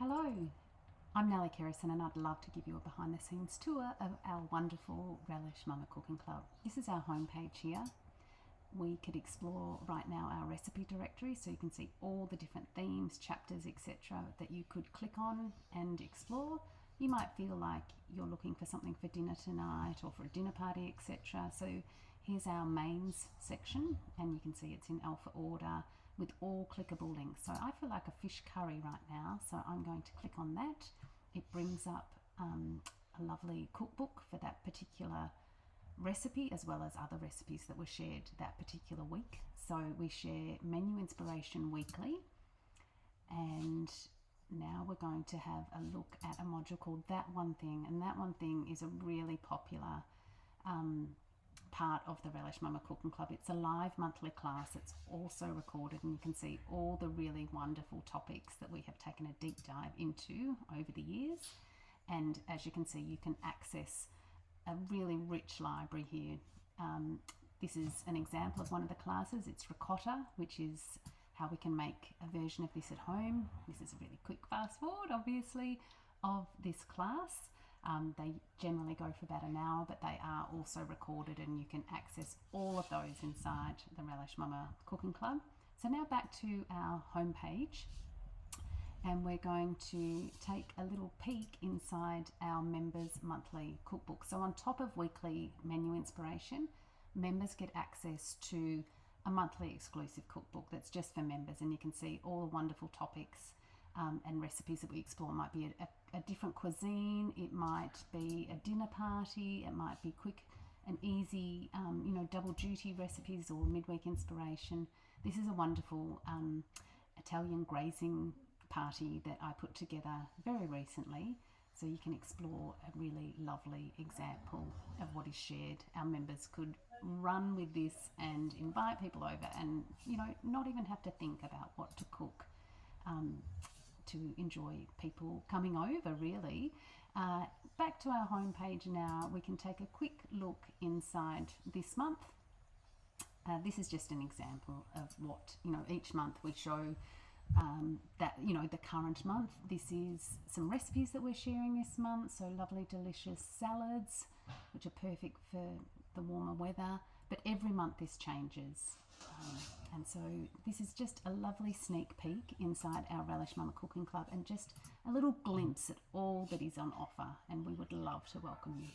Hello, I'm Nellie Kerrison and I'd love to give you a behind the scenes tour of our wonderful Relish Mama Cooking Club. This is our homepage here. We could explore right now our recipe directory so you can see all the different themes, chapters, etc. that you could click on and explore. You might feel like you're looking for something for dinner tonight or for a dinner party, etc. So here's our mains section and you can see it's in alpha order with all clickable links. So I feel like a fish curry right now, so I'm going to click on that. It brings up a lovely cookbook for that particular recipe as well as other recipes that were shared that particular week. So we share menu inspiration weekly, and now we're going to have a look at a module called That One Thing, and That One Thing is a really popular part of the Relish Mama Cooking Club. It's a live monthly class. It's also recorded and you can see all the really wonderful topics that we have taken a deep dive into over the years. And as you can see, you can access a really rich library here. This is an example of one of the classes. It's ricotta, which is how we can make a version of this at home. This is a really quick fast forward, obviously, of this class. They generally go for about an hour, but they are also recorded and you can access all of those inside the Relish Mama Cooking Club. So now back to our homepage, and we're going to take a little peek inside our members monthly cookbook. So on top of weekly menu inspiration, members get access to a monthly exclusive cookbook that's just for members, and you can see all the wonderful topics and recipes that we explore. It might be a different cuisine, it might be a dinner party, it might be quick and easy, double duty recipes or midweek inspiration. This is a wonderful Italian grazing party that I put together very recently, so you can explore a really lovely example of what is shared. Our members could run with this and invite people over and not even have to think about what to cook to enjoy people coming over, really. Back to our homepage now, we can take a quick look inside this month. This is just an example of what, each month we show the current month. This is some recipes that we're sharing this month, so lovely delicious salads which are perfect for the warmer weather, but every month this changes, and so this is just a lovely sneak peek inside our Relish Mama Cooking Club and just a little glimpse at all that is on offer, and we would love to welcome you.